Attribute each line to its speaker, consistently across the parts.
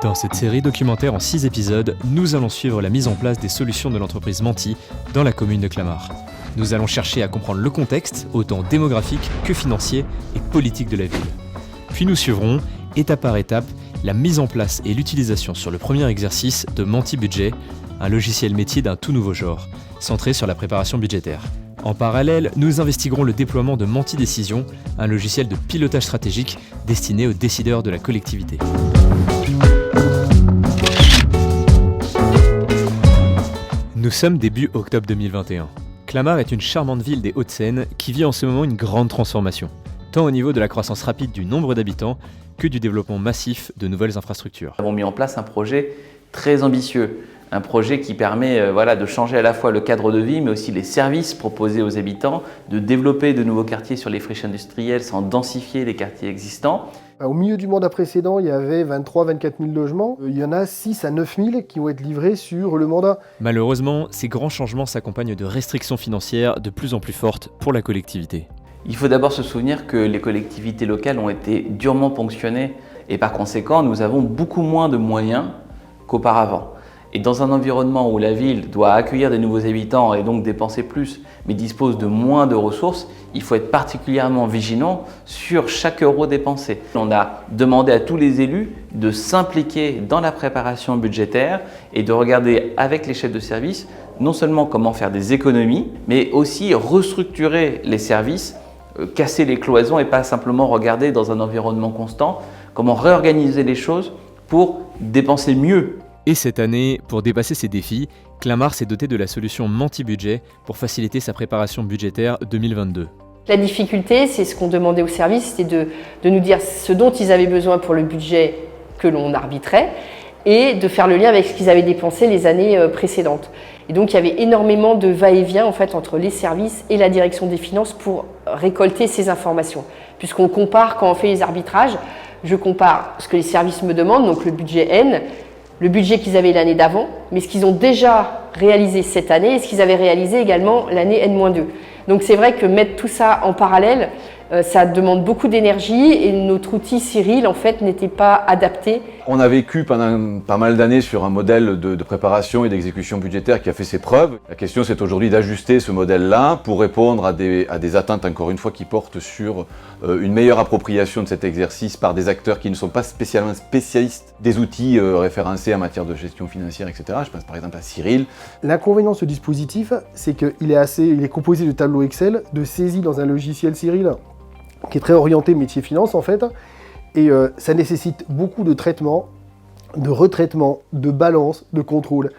Speaker 1: Dans cette série documentaire en 6 épisodes, nous allons suivre la mise en place des solutions de l'entreprise Menti dans la commune de Clamart. Nous allons chercher à comprendre le contexte, autant démographique que financier et politique de la ville. Puis nous suivrons, étape par étape, la mise en place et l'utilisation sur le premier exercice de Menti Budget, un logiciel métier d'un tout nouveau genre, centré sur la préparation budgétaire. En parallèle, nous investiguerons le déploiement de Menti Décision, un logiciel de pilotage stratégique destiné aux décideurs de la collectivité. Nous sommes début octobre 2021. Clamart est une charmante ville des Hauts-de-Seine qui vit en ce moment une grande transformation, tant au niveau de la croissance rapide du nombre d'habitants que du développement massif de nouvelles infrastructures.
Speaker 2: Nous avons mis en place un projet très ambitieux, un projet qui permet de changer à la fois le cadre de vie, mais aussi les services proposés aux habitants, de développer de nouveaux quartiers sur les friches industrielles sans densifier les quartiers existants.
Speaker 3: Au milieu du mandat précédent, il y avait 23-24 000 logements. Il y en a 6 à 9 000 qui vont être livrés sur le mandat.
Speaker 1: Malheureusement, ces grands changements s'accompagnent de restrictions financières de plus en plus fortes pour la collectivité.
Speaker 2: Il faut d'abord se souvenir que les collectivités locales ont été durement ponctionnées et par conséquent, nous avons beaucoup moins de moyens qu'auparavant. Et dans un environnement où la ville doit accueillir des nouveaux habitants et donc dépenser plus, mais dispose de moins de ressources, il faut être particulièrement vigilant sur chaque euro dépensé. On a demandé à tous les élus de s'impliquer dans la préparation budgétaire et de regarder avec les chefs de service non seulement comment faire des économies, mais aussi restructurer les services, casser les cloisons et pas simplement regarder dans un environnement constant, comment réorganiser les choses pour dépenser mieux.
Speaker 1: Et cette année, pour dépasser ces défis, Clamart s'est doté de la solution Menti Budget pour faciliter sa préparation budgétaire 2022.
Speaker 4: La difficulté, c'est ce qu'on demandait aux services, c'était de nous dire ce dont ils avaient besoin pour le budget que l'on arbitrait et de faire le lien avec ce qu'ils avaient dépensé les années précédentes. Et donc il y avait énormément de va-et-vient entre les services et la direction des finances pour récolter ces informations. Puisqu'on compare, quand on fait les arbitrages, je compare ce que les services me demandent, donc le budget N, le budget qu'ils avaient l'année d'avant, mais ce qu'ils ont déjà réalisé cette année et ce qu'ils avaient réalisé également l'année N-2. Donc c'est vrai que mettre tout ça en parallèle, ça demande beaucoup d'énergie et notre outil Cyril en fait n'était pas adapté.
Speaker 5: On a vécu pendant pas mal d'années sur un modèle de préparation et d'exécution budgétaire qui a fait ses preuves. La question c'est aujourd'hui d'ajuster ce modèle-là pour répondre à des attentes encore une fois qui portent sur une meilleure appropriation de cet exercice par des acteurs qui ne sont pas spécialement spécialistes des outils référencés en matière de gestion financière, etc. Je pense par exemple à Cyril.
Speaker 3: L'inconvénient de ce dispositif, c'est qu'il est composé de tableaux Excel, de saisies dans un logiciel Cyril, qui est très orienté métier finance en fait, et ça nécessite beaucoup de traitement, de retraitement, de balance, de contrôle.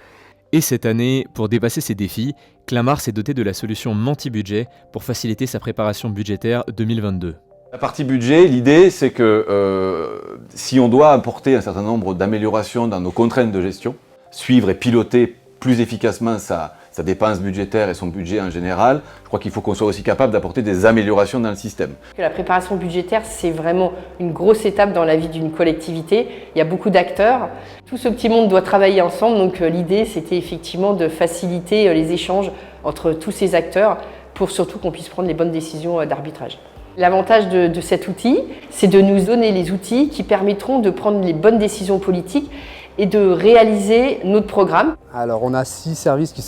Speaker 1: Et cette année, pour dépasser ces défis, Clamart s'est doté de la solution Menti Budget pour faciliter sa préparation budgétaire 2022.
Speaker 5: La partie budget, l'idée c'est que si on doit apporter un certain nombre d'améliorations dans nos contraintes de gestion, suivre et piloter plus efficacement sa dépense budgétaire et son budget en général, je crois qu'il faut qu'on soit aussi capable d'apporter des améliorations dans le système.
Speaker 4: La préparation budgétaire, c'est vraiment une grosse étape dans la vie d'une collectivité. Il y a beaucoup d'acteurs. Tout ce petit monde doit travailler ensemble, donc l'idée, c'était effectivement de faciliter les échanges entre tous ces acteurs pour surtout qu'on puisse prendre les bonnes décisions d'arbitrage. L'avantage de cet outil, c'est de nous donner les outils qui permettront de prendre les bonnes décisions politiques et de réaliser notre programme.
Speaker 6: Alors on a 6 services qui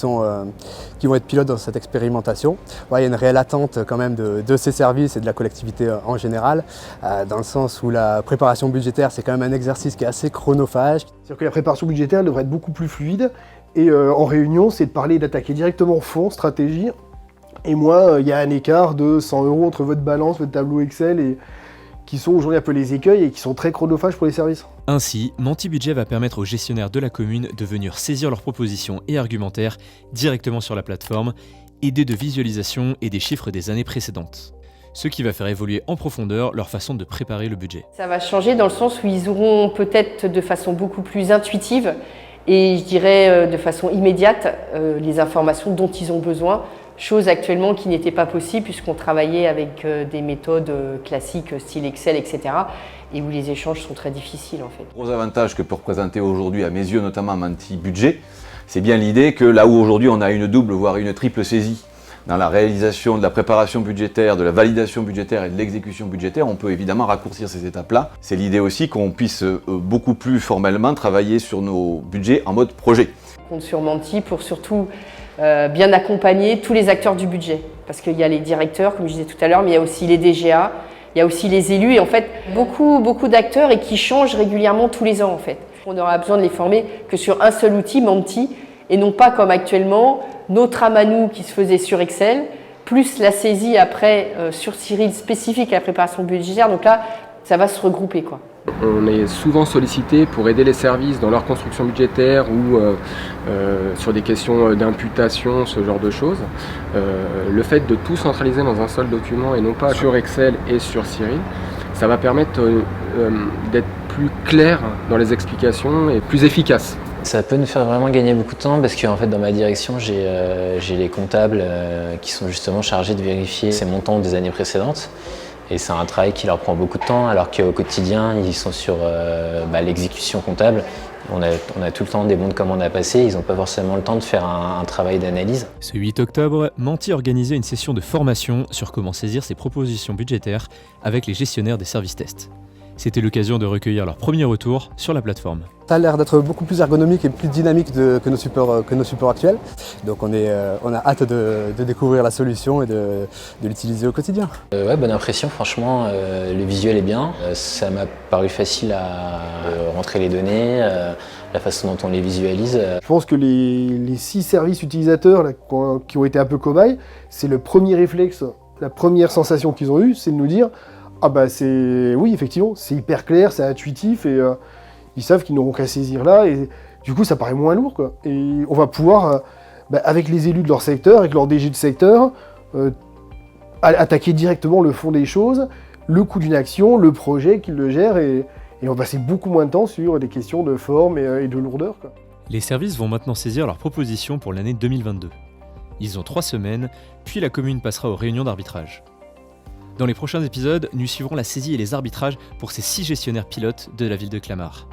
Speaker 6: vont être pilotes dans cette expérimentation. Il y a une réelle attente quand même de ces services et de la collectivité en général, dans le sens où la préparation budgétaire c'est quand même un exercice qui est assez chronophage.
Speaker 3: C'est-à-dire que la préparation budgétaire devrait être beaucoup plus fluide et en réunion c'est de parler d'attaquer directement fond, stratégie. Et moi, il y a un écart de 100 € entre votre balance, votre tableau Excel et qui sont aujourd'hui un peu les écueils et qui sont très chronophages pour les services.
Speaker 1: Ainsi, Menti Budget va permettre aux gestionnaires de la commune de venir saisir leurs propositions et argumentaires directement sur la plateforme, aidés de visualisation et des chiffres des années précédentes. Ce qui va faire évoluer en profondeur leur façon de préparer le budget.
Speaker 4: Ça va changer dans le sens où ils auront peut-être de façon beaucoup plus intuitive et je dirais de façon immédiate les informations dont ils ont besoin. Chose actuellement qui n'était pas possible puisqu'on travaillait avec des méthodes classiques style Excel, etc. et où les échanges sont très difficiles en fait.
Speaker 5: Le gros avantage que peut représenter aujourd'hui à mes yeux notamment Menti Budget, c'est bien l'idée que là où aujourd'hui on a une double voire une triple saisie dans la réalisation de la préparation budgétaire, de la validation budgétaire et de l'exécution budgétaire, on peut évidemment raccourcir ces étapes-là. C'est l'idée aussi qu'on puisse beaucoup plus formellement travailler sur nos budgets en mode projet.
Speaker 4: On compte sur Menti pour surtout bien accompagner tous les acteurs du budget. Parce qu'il y a les directeurs, comme je disais tout à l'heure, mais il y a aussi les DGA, il y a aussi les élus, et en fait, beaucoup d'acteurs et qui changent régulièrement tous les ans, en fait. On aura besoin de les former que sur un seul outil, Menti, et non pas comme actuellement, notre Amanou qui se faisait sur Excel, plus la saisie après sur Cyril spécifique à la préparation budgétaire. Donc là, ça va se regrouper, quoi.
Speaker 7: On est souvent sollicité pour aider les services dans leur construction budgétaire ou sur des questions d'imputation, ce genre de choses. Le fait de tout centraliser dans un seul document et non pas sur Excel et sur Cyril, ça va permettre d'être plus clair dans les explications et plus efficace.
Speaker 8: Ça peut nous faire vraiment gagner beaucoup de temps parce qu'en fait dans ma direction j'ai les comptables qui sont justement chargés de vérifier ces montants des années précédentes. Et c'est un travail qui leur prend beaucoup de temps, alors qu'au quotidien, ils sont sur l'exécution comptable. On a tout le temps des bons de commande à passer, ils n'ont pas forcément le temps de faire un travail d'analyse.
Speaker 1: Ce 8 octobre, Menti organisait une session de formation sur comment saisir ses propositions budgétaires avec les gestionnaires des services tests. C'était l'occasion de recueillir leur premier retour sur la plateforme.
Speaker 6: Ça a l'air d'être beaucoup plus ergonomique et plus dynamique que nos supports actuels. Donc on a hâte de découvrir la solution et de l'utiliser au quotidien.
Speaker 8: Ouais, bonne impression, franchement, le visuel est bien. Ça m'a paru facile à rentrer les données, la façon dont on les visualise.
Speaker 3: Je pense que les 6 services utilisateurs là, qui ont été un peu cobayes, c'est le premier réflexe, la première sensation qu'ils ont eue, c'est de nous dire « Ah bah oui, effectivement, c'est hyper clair, c'est intuitif et ils savent qu'ils n'auront qu'à saisir là et du coup ça paraît moins lourd quoi. Et on va pouvoir, avec les élus de leur secteur, avec leur DG de secteur, attaquer directement le fond des choses, le coût d'une action, le projet qu'ils le gèrent et on va passer beaucoup moins de temps sur des questions de forme et de lourdeur, quoi.
Speaker 1: Les services vont maintenant saisir leurs propositions pour l'année 2022. Ils ont 3 semaines, puis la commune passera aux réunions d'arbitrage. Dans les prochains épisodes, nous suivrons la saisie et les arbitrages pour ces 6 gestionnaires pilotes de la ville de Clamart.